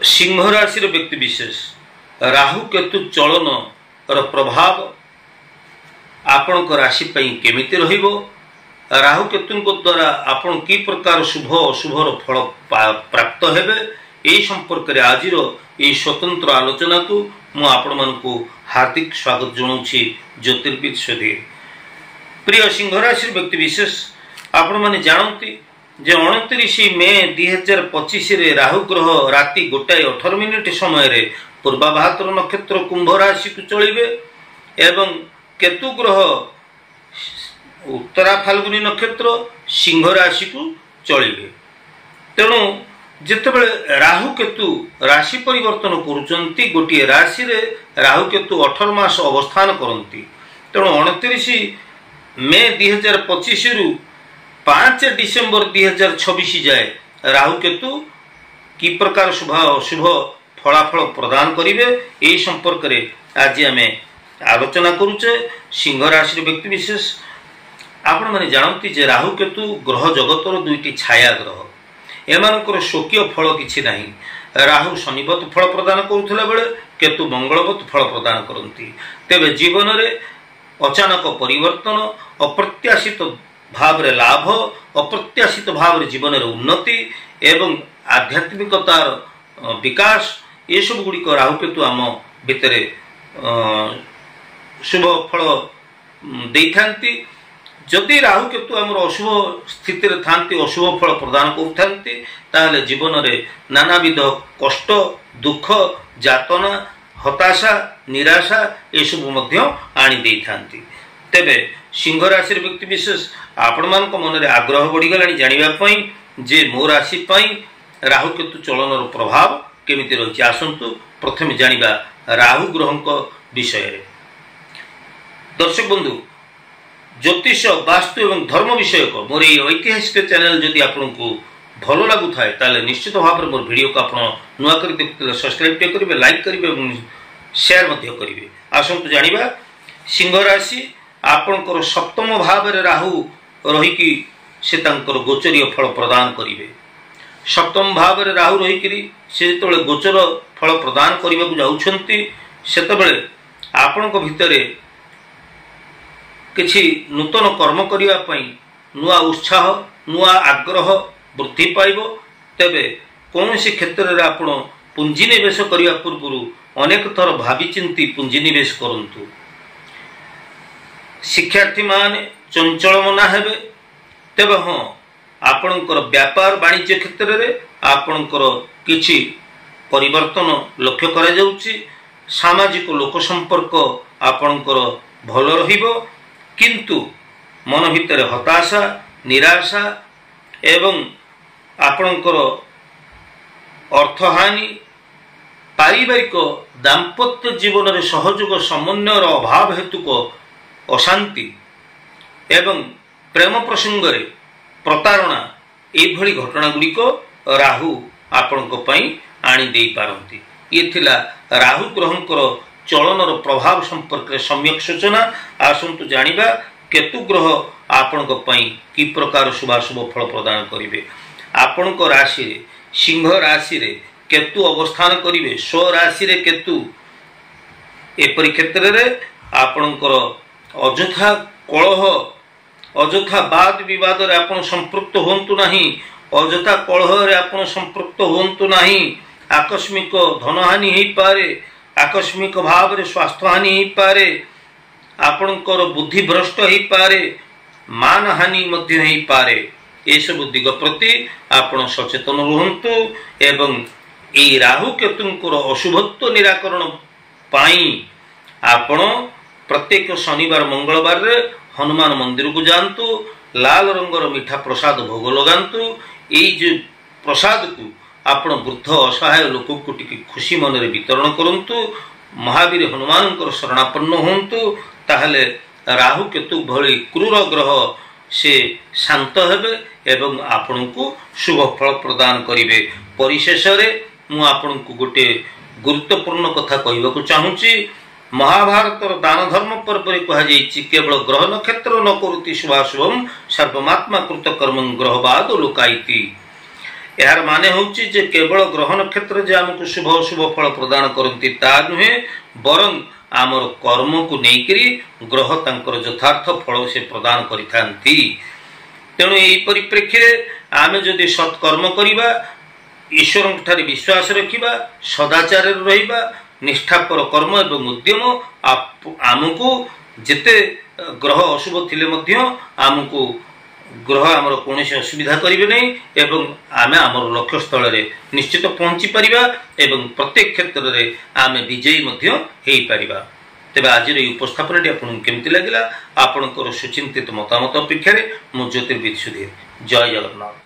सिंह राशि व्यक्ति विशेष राहु केतु चलन प्रभाव आपण राशि केमिति रहिबो, राहु केतु द्वारा आपण की प्रकार शुभ अशुभर फल प्राप्त हेबे, यही संपर्क में आज ये स्वतंत्र आलोचना को मु आपण मानकु हार्दिक स्वागत जनाऊँगी। ज्योतिर्विद सुधीर प्रिय सिंह राशि व्यक्ति विशेष आपण माने जानती जे 29 मे 2025 रे राहु ग्रह राति 1:18 समय पूर्वाभाद्र नक्षत्र कुंभ राशि को चलिबे एवं केतु ग्रह उत्तरा फाल्गुनी नक्षत्र सिंह राशि को चलिबे। तेणु जितेबाला राहु केतु राशि परिवर्तन करुचंती गोटे राशि रे राहु केतु 18 मास अवस्थान करती। तेणु 29 मे 2025 रु 5 डिसेम्बर 2026 जाए राहु केतु की प्रकार शुभ अशुभ फलाफल प्रदान करिवे, यही संपर्क रे आज आमे आलोचना करुचे। सिंह राशि व्यक्ति विशेष आपण माने जानती जे राहु केतु ग्रह जगतर दुईटी छाया ग्रह, एमानकर स्वकीय फल किछि नाही। राहु शनिवत फल प्रदान करुथला बेले केतु मंगलवत फल प्रदान करती। तेबे जीवन रे अचानक परिवर्तन, अप्रत्याशित भाव रे लाभ, अप्रत्याशित भाव रे जीवन रे उन्नति एवं आध्यात्मिकतार विकास, ये सब गुड़िक राहु केतु आम भितर शुभ फल दे थांती। जदि राहु केतु आमर अशुभ स्थिति रे थांती, अशुभ फल प्रदान करथांती, ताहले जीवन रे नानाविध कष्ट, दुख, जातना, हताशा, निराशा ये सब मध्य आनी दे थांती। तेबे सिंह राशि व्यक्ति विशेष आपण मान मन में आग्रह बढ़ीगलानी जानिबा पई जे मो राशि पई राहु केतु चलन प्रभाव केमिति रही। आसंतु प्रथमे जानिबा राहु ग्रह विषय। दर्शक बंधु, ज्योतिष, वास्तु एवं धर्म विषयक मोर ये ऐतिहासिक चैनल जदि आपको भल लगु थाए ताले निश्चित भाव में मोर वीडियो को आप नुआ कर देखते सब्सक्राइब करेंगे, लाइक करेंगे और शेयर करेंगे। आसंतु जानिबा सिंह राशि आपणकर सप्तम भाव में राहु रहीकि से तांकर गोचरीय फल प्रदान करिवे। सप्तम भाव में राहु रहीकि से जो गोचर फल प्रदान करने को जाउछंती सेतबेले आपणक भितरे किछि नूतन कर्म करिवा पई नुआ उत्साह, नुआ आग्रह वृद्धि पाइबो। तेबे कौनसी क्षेत्र में आपण पुंजी निवेश करने पूर्व अनेक थर भावी चिंती पुंजी निवेश करंतु। शिक्षार्थी माने चंचल मना हेबे। तेबे हाँ आपणकर व्यापार वाणिज्य क्षेत्र में आपणकर किछि परिवर्तन लक्ष्य करा जाउची। सामाजिक लोक संपर्क आपणकर भल रहिबो, किंतु मन भितर हताशा, निराशा एवं आपणकर अर्थहानि, पारिवारिक दाम्पत्य जीवन में सहयोग समन्वयर अभाव हेतुक अशांति एवं प्रेम प्रसंग रे प्रतारणा एभली घटना गुड़िक राहु आपणक पई आनी दे पारंती। ये थिला राहु ग्रहंकर चलनर प्रभाव संपर्क में सम्यक सूचना। आसंतु जानिबा केतु ग्रह आपणक पई की प्रकार शुभाशुभ फल प्रदान करिवे। आपणक राशि रे सिंह राशि रे केतु अवस्थान करिवे। स्व राशि रे केतु एपरि क्षेत्र रे आपणकर अजथा कलह, अजथा वाद विवाद रे आपण संपृक्त होंतु नहीं, अजथा कलह रे आपण संपृक्त होंतु नहीं। आकस्मिक धनहानि ही पारे, आकस्मिक भाव रे स्वास्थ्य हानि ही पारे, आपणकर बुद्धि भ्रष्ट ही पारे, मान हानि मध्य ही पारे। ये सब दिग प्रति आपण सचेतन रहंतु एवं ए राहु केतुंकर अशुभत्व निराकरण पाई आपण प्रत्येक शनिवार मंगलवार रे हनुमान मंदिर को जातु, लाल रंगर मीठा प्रसाद भोग लगातु। ये जो प्रसाद को आपण वृद्ध असहाय लोक को टिके खुशी मन रे वितरण करंतु। महावीर हनुमान शरणापन्न होंतु, ताहले राहु केतु भली क्रूर ग्रह से शांत हेबे एवं आपण को शुभ फल प्रदान करिवे। परिशेष रे मु आपण को गोटे गुरुत्वपूर्ण कथा कहबाकू चाहूची। महाभारत दान धर्म पर्व कह केवल ग्रह नक्षत्र न करुति शुभाशुभम सर्वमात्मा कृत कर्म ग्रहवाद लोकाइति। यार माने होउची जे केवल ग्रह नक्षत्र जे हमको शुभ अशुभ फल प्रदान करती ता नुहे बरं आमर कर्म को नेकरी ग्रह तांकर यथार्थ फल से प्रदान करिथांती। तेणु एही परिप्रेक्षी आमे जदि सत्कर्म करिबा, ईश्वर ठारे विश्वास रखिबा, सदाचार रहिबा, निष्ठापर कर्म एवं उद्यम आमको जेते ग्रह अशुभ थिले मध्य आमको ग्रह आमर कौन असुविधा करेंगे नहीं एवं आमे आमर लक्ष्य स्थल रे निश्चित पहुंची परिबा एवं प्रत्येक क्षेत्र रे आमे विजयी मध्य हेई परिबा। तेबे आज उपस्थापन आपको केमती लगिला आपणकर सुचिंतित मतामत अपेक्षा मु ज्योतिर्विद सुधीर। जय जगन्नाथ।